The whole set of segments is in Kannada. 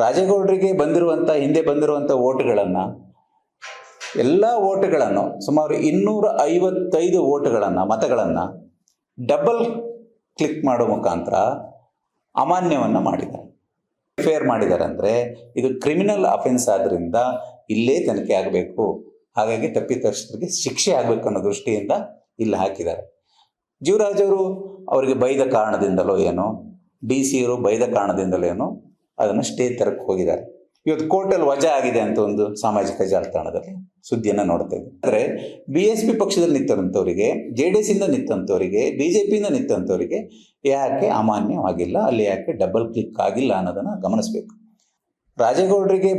ರಾಜೇಗೌಡರಿಗೆ ಹಿಂದೆ ಬಂದಿರುವಂಥ ಓಟ್ಗಳನ್ನು ಎಲ್ಲ ಓಟ್ಗಳನ್ನು ಸುಮಾರು 255 ಮತಗಳನ್ನು ಡಬಲ್ ಕ್ಲಿಕ್ ಮಾಡೋ ಮುಖಾಂತರ ಅಮಾನ್ಯವನ್ನು ಮಾಡಿದ್ದಾರೆ. ಫೇರ್ ಮಾಡಿದ್ದಾರೆ ಅಂದರೆ ಇದು ಕ್ರಿಮಿನಲ್ ಅಫೆನ್ಸ್ ಆದ್ದರಿಂದ ಇಲ್ಲೇ ತನಿಖೆ ಆಗಬೇಕು, ಹಾಗಾಗಿ ತಪ್ಪಿತಸ್ಥರಿಗೆ ಶಿಕ್ಷೆ ಆಗಬೇಕು ಅನ್ನೋ ದೃಷ್ಟಿಯಿಂದ ಇಲ್ಲಿ ಹಾಕಿದ್ದಾರೆ. ಜೀವರಾಜ್ ಅವರು ಅವರಿಗೆ ಬೈದ ಕಾರಣದಿಂದಲೋ ಏನೋ, DC ಅವರು ಬೈದ ಕಾರಣದಿಂದಲೋ ಏನೋ ಅದನ್ನು ಸ್ಟೇ ತರಕ್ಕೆ ಹೋಗಿದ್ದಾರೆ. ಇವತ್ತು ಕೋರ್ಟಲ್ಲಿ ವಜಾ ಆಗಿದೆ ಅಂತ ಒಂದು ಸಾಮಾಜಿಕ ಜಾಲತಾಣದಲ್ಲಿ ಸುದ್ದಿಯನ್ನು ನೋಡ್ತಾ ಇದ್ದೀವಿ. ಅಂದರೆ BSP ಪಕ್ಷದಲ್ಲಿ ನಿಂತಂಥವರಿಗೆ, JDS ಇಂದ ನಿಂತಂಥವರಿಗೆ, BJPಯಿಂದ ನಿಂತಂಥವರಿಗೆ ಯಾಕೆ ಅಮಾನ್ಯವಾಗಿಲ್ಲ, ಅಲ್ಲಿ ಯಾಕೆ ಡಬಲ್ ಕ್ಲಿಕ್ ಆಗಿಲ್ಲ ಅನ್ನೋದನ್ನು ಗಮನಿಸಬೇಕು. ರಾಜೇಗೌಡರಿಗೆ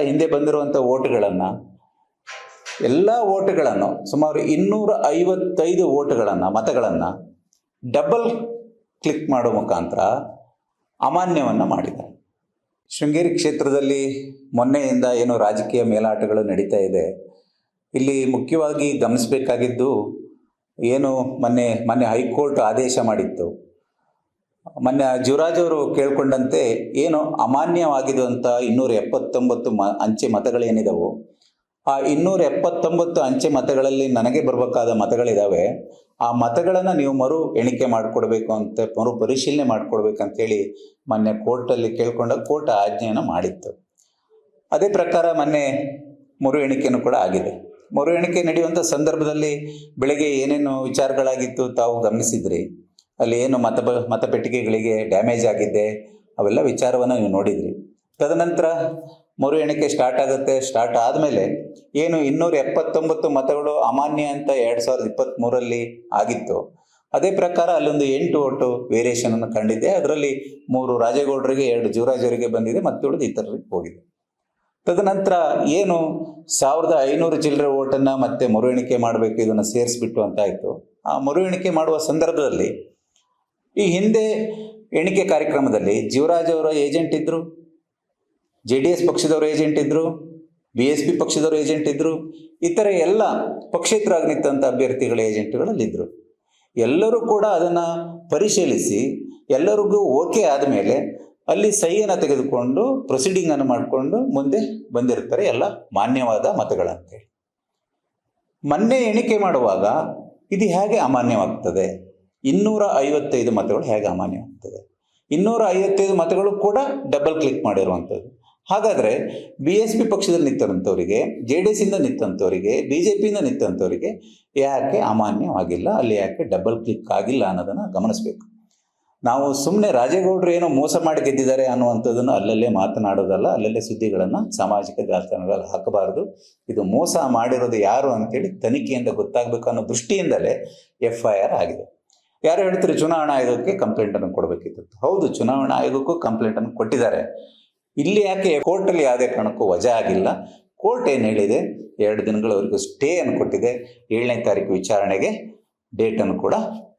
ಹಿಂದೆ ಬಂದಿರುವಂಥ ಓಟ್ಗಳನ್ನು ಎಲ್ಲ ಓಟ್ಗಳನ್ನು ಸುಮಾರು 255 ಮತಗಳನ್ನು ಡಬಲ್ ಕ್ಲಿಕ್ ಮಾಡೋ ಮುಖಾಂತರ ಅಮಾನ್ಯವನ್ನು ಮಾಡಿದ್ದಾರೆ. ಶೃಂಗೇರಿ ಕ್ಷೇತ್ರದಲ್ಲಿ ಮೊನ್ನೆಯಿಂದ ಏನು ರಾಜಕೀಯ ಮೇಲಾಟಗಳು ನಡೀತಾ ಇದೆ. ಇಲ್ಲಿ ಮುಖ್ಯವಾಗಿ ಗಮನಿಸಬೇಕಾಗಿದ್ದು ಏನು ಮೊನ್ನೆ ಹೈಕೋರ್ಟ್ ಆದೇಶ ಮಾಡಿತ್ತು. ಮೊನ್ನೆ ಜೀವರಾಜ್ ಅವರು ಕೇಳ್ಕೊಂಡಂತೆ ಏನು ಅಮಾನ್ಯವಾಗಿರುವಂಥ 279 ಅಂಚೆ ಮತಗಳೇನಿದಾವೋ ಆ 279 ಅಂಚೆ ಮತಗಳಲ್ಲಿ ನನಗೆ ಬರಬೇಕಾದ ಮತಗಳಿದ್ದಾವೆ. ಆ ಮತಗಳನ್ನು ನೀವು ಮರು ಎಣಿಕೆ ಮಾಡಿಕೊಡ್ಬೇಕು ಅಂತ, ಮರು ಪರಿಶೀಲನೆ ಮಾಡಿಕೊಡ್ಬೇಕಂತೇಳಿ ಮೊನ್ನೆ ಕೋರ್ಟಲ್ಲಿ ಕೇಳ್ಕೊಂಡಾಗ ಕೋರ್ಟ್ ಆಜ್ಞೆಯನ್ನು ಮಾಡಿತ್ತು. ಅದೇ ಪ್ರಕಾರ ಮೊನ್ನೆ ಮರು ಎಣಿಕೆನೂ ಕೂಡ ಆಗಿದೆ. ಮರು ಎಣಿಕೆ ನಡೆಯುವಂಥ ಸಂದರ್ಭದಲ್ಲಿ ಬೆಳಗ್ಗೆ ಏನೇನು ವಿಚಾರಗಳಾಗಿತ್ತು ತಾವು ಗಮನಿಸಿದ್ರಿ. ಅಲ್ಲಿ ಏನು ಮತಪೆಟ್ಟಿಗೆಗಳಿಗೆ ಡ್ಯಾಮೇಜ್ ಆಗಿದ್ದೆ ಅವೆಲ್ಲ ವಿಚಾರವನ್ನು ನೀವು ನೋಡಿದ್ರಿ. ತದನಂತರ ಮರು ಎಣಿಕೆ ಸ್ಟಾರ್ಟ್ ಆದಮೇಲೆ ಏನು 279 ಮತಗಳು ಅಮಾನ್ಯ ಅಂತ 2023 ಆಗಿತ್ತು. ಅದೇ ಪ್ರಕಾರ ಅಲ್ಲೊಂದು 8 ಓಟು ವೇರಿಯೇಷನ್ ಅನ್ನು ಕಂಡಿದ್ದೆ. ಅದರಲ್ಲಿ 3 ರಾಜೇಗೌಡರಿಗೆ, 2 ಜೀವರಾಜ್ ಅವರಿಗೆ ಬಂದಿದೆ, ಮತ್ತುಳಿದ ಇತರರಿಗೆ ಹೋಗಿದೆ. ತದನಂತರ ಏನು 1500 ಚಿಲ್ಲರೆ ಓಟನ್ನು ಮತ್ತೆ ಮರು ಎಣಿಕೆ ಮಾಡಬೇಕು, ಇದನ್ನು ಸೇರಿಸ್ಬಿಟ್ಟು ಅಂತ ಆಯಿತು. ಆ ಮರು ಎಣಿಕೆ ಮಾಡುವ ಸಂದರ್ಭದಲ್ಲಿ ಈ ಹಿಂದೆ ಎಣಿಕೆ ಕಾರ್ಯಕ್ರಮದಲ್ಲಿ ಜೀವರಾಜ್ ಅವರ ಏಜೆಂಟ್ ಇದ್ದರು, JDS ಪಕ್ಷದವರು ಏಜೆಂಟ್ ಇದ್ದರು, BSP ಪಕ್ಷದವರು ಏಜೆಂಟ್ ಇದ್ದರು, ಇತರ ಎಲ್ಲ ಪಕ್ಷೇತರಾಗಿ ನಿಂತಂಥ ಅಭ್ಯರ್ಥಿಗಳ ಏಜೆಂಟ್ಗಳಲ್ಲಿದ್ದರು. ಎಲ್ಲರೂ ಕೂಡ ಅದನ್ನು ಪರಿಶೀಲಿಸಿ ಎಲ್ಲರಿಗೂ ಓಕೆ ಆದಮೇಲೆ ಅಲ್ಲಿ ಸಹಿಯನ್ನು ತೆಗೆದುಕೊಂಡು ಪ್ರೊಸೀಡಿಂಗನ್ನು ಮಾಡಿಕೊಂಡು ಮುಂದೆ ಬಂದಿರ್ತಾರೆ ಎಲ್ಲ ಮಾನ್ಯವಾದ ಮತಗಳಂತೇಳಿ. ಮೊನ್ನೆ ಎಣಿಕೆ ಮಾಡುವಾಗ ಇದು ಹೇಗೆ ಅಮಾನ್ಯವಾಗ್ತದೆ? 255 ಮತಗಳು ಹೇಗೆ ಅಮಾನ್ಯವಾಗ್ತದೆ? 255 ಮತಗಳು ಕೂಡ ಡಬಲ್ ಕ್ಲಿಕ್ ಮಾಡಿರುವಂಥದ್ದು. ಹಾಗಾದರೆ BSP ಪಕ್ಷದಲ್ಲಿ ನಿಂತಂಥವರಿಗೆ, JDS ಇಂದ ನಿಂತಂಥವರಿಗೆ, BJPಯಿಂದ ನಿಂತಂಥವರಿಗೆ ಯಾಕೆ ಅಮಾನ್ಯವಾಗಿಲ್ಲ, ಅಲ್ಲಿ ಯಾಕೆ ಡಬಲ್ ಕ್ಲಿಕ್ ಆಗಿಲ್ಲ ಅನ್ನೋದನ್ನು ಗಮನಿಸಬೇಕು. ನಾವು ಸುಮ್ಮನೆ ರಾಜೇಗೌಡರು ಏನೋ ಮೋಸ ಮಾಡಿ ಗೆದ್ದಿದ್ದಾರೆ ಅನ್ನುವಂಥದ್ದನ್ನು ಅಲ್ಲಲ್ಲೇ ಮಾತನಾಡೋದಲ್ಲ, ಅಲ್ಲಲ್ಲೇ ಸುದ್ದಿಗಳನ್ನು ಸಾಮಾಜಿಕ ಜಾಲತಾಣಗಳಲ್ಲಿ ಹಾಕಬಾರ್ದು. ಇದು ಮೋಸ ಮಾಡಿರೋದು ಯಾರು ಅಂತೇಳಿ ತನಿಖೆಯಿಂದ ಗೊತ್ತಾಗಬೇಕು ಅನ್ನೋ ದೃಷ್ಟಿಯಿಂದಲೇ FIR ಆಗಿದೆ. ಯಾರು ಹೇಳ್ತಾರೆ ಚುನಾವಣಾ ಆಯೋಗಕ್ಕೆ ಕಂಪ್ಲೇಂಟನ್ನು ಕೊಡಬೇಕಿತ್ತು. ಹೌದು, ಚುನಾವಣಾ ಆಯೋಗಕ್ಕೂ ಕಂಪ್ಲೇಂಟನ್ನು ಕೊಟ್ಟಿದ್ದಾರೆ. ಇಲ್ಲಿ ಯಾಕೆ ಕೋರ್ಟಲ್ಲಿ ಯಾವುದೇ ಕಾರಣಕ್ಕೂ ವಜಾ ಆಗಿಲ್ಲ? ಕೋರ್ಟ್ ಏನು ಹೇಳಿದೆ, 2 ದಿನಗಳವರೆಗೂ ಸ್ಟೇಯನ್ನು ಕೊಟ್ಟಿದೆ. 7ನೇ ತಾರೀಕು ವಿಚಾರಣೆಗೆ ಡೇಟನ್ನು ಕೂಡ,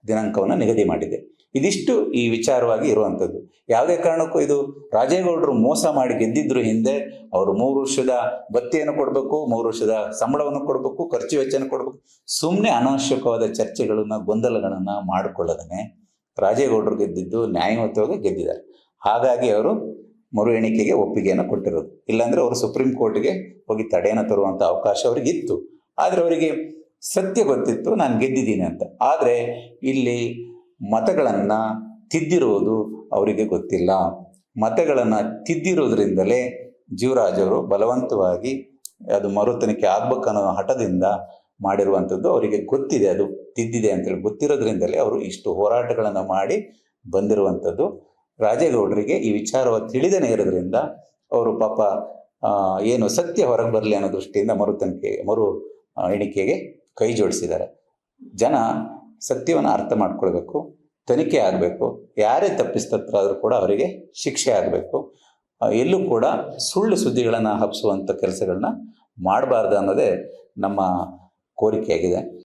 ದಿನಾಂಕವನ್ನು ನಿಗದಿ ಮಾಡಿದೆ. ಇದಿಷ್ಟು ಈ ವಿಚಾರವಾಗಿ ಇರುವಂಥದ್ದು. ಯಾವುದೇ ಕಾರಣಕ್ಕೂ ಇದು ರಾಜೇಗೌಡರು ಮೋಸ ಮಾಡಿ ಗೆದ್ದಿದ್ರು. ಹಿಂದೆ ಅವರು 3 ವರ್ಷದ ಭತ್ಯೆಯನ್ನು ಕೊಡಬೇಕು, 3 ವರ್ಷದ ಸಂಬಳವನ್ನು ಕೊಡಬೇಕು, ಖರ್ಚು ವೆಚ್ಚವನ್ನು ಕೊಡಬೇಕು. ಸುಮ್ಮನೆ ಅನಾವಶ್ಯಕವಾದ ಚರ್ಚೆಗಳನ್ನು, ಗೊಂದಲಗಳನ್ನು ಮಾಡಿಕೊಳ್ಳದೇ ರಾಜೇಗೌಡರು ಗೆದ್ದಿದ್ದು ನ್ಯಾಯಯುತವಾಗಿ ಗೆದ್ದಿದ್ದಾರೆ. ಹಾಗಾಗಿ ಅವರು ಮರು ಎಣಿಕೆಗೆ ಒಪ್ಪಿಗೆಯನ್ನು ಕೊಟ್ಟಿರೋದು. ಇಲ್ಲಾಂದರೆ ಅವರು ಸುಪ್ರೀಂ ಕೋರ್ಟ್ಗೆ ಹೋಗಿ ತಡೆಯನ್ನು ತರುವಂಥ ಅವಕಾಶ ಅವರಿಗಿತ್ತು. ಆದರೆ ಅವರಿಗೆ ಸತ್ಯ ಗೊತ್ತಿತ್ತು, ನಾನು ಗೆದ್ದಿದ್ದೀನಿ ಅಂತ. ಆದರೆ ಇಲ್ಲಿ ಮತಗಳನ್ನು ತಿದ್ದಿರೋದು ಅವರಿಗೆ ಗೊತ್ತಿಲ್ಲ. ಮತಗಳನ್ನು ತಿದ್ದಿರೋದ್ರಿಂದಲೇ ಜೀವರಾಜ್ ಅವರು ಬಲವಂತವಾಗಿ ಅದು ಮರು ತನಿಖೆ ಆಗ್ಬೇಕನ್ನೋ ಹಠದಿಂದ ಮಾಡಿರುವಂಥದ್ದು. ಅವರಿಗೆ ಗೊತ್ತಿದೆ ಅದು ತಿದ್ದಿದೆ ಅಂತೇಳಿ. ಗೊತ್ತಿರೋದ್ರಿಂದಲೇ ಅವರು ಇಷ್ಟು ಹೋರಾಟಗಳನ್ನು ಮಾಡಿ ಬಂದಿರುವಂಥದ್ದು. ರಾಜೇಗೌಡರಿಗೆ ಈ ವಿಚಾರವಾಗಿ ತಿಳಿದೇ ಇರೋದ್ರಿಂದ ಅವರು ಪಾಪ ಏನು ಸತ್ಯ ಹೊರಗೆ ಬರಲಿ ಅನ್ನೋ ದೃಷ್ಟಿಯಿಂದ ಮರು ಎಣಿಕೆಗೆ ಕೈ ಜೋಡಿಸಿದ್ದಾರೆ. ಜನ ಸತ್ಯವನ್ನು ಅರ್ಥ ಮಾಡ್ಕೊಳ್ಬೇಕು, ತನಿಖೆ ಆಗಬೇಕು. ಯಾರೇ ತಪ್ಪಿಸ್ತರಾದರೂ ಕೂಡ ಅವರಿಗೆ ಶಿಕ್ಷೆ ಆಗಬೇಕು. ಎಲ್ಲೂ ಕೂಡ ಸುಳ್ಳು ಸುದ್ದಿಗಳನ್ನು ಹಬ್ಬಿಸುವಂಥ ಕೆಲಸಗಳನ್ನ ಮಾಡಬಾರ್ದು ಅನ್ನೋದೇ ನಮ್ಮ ಕೋರಿಕೆಯಾಗಿದೆ.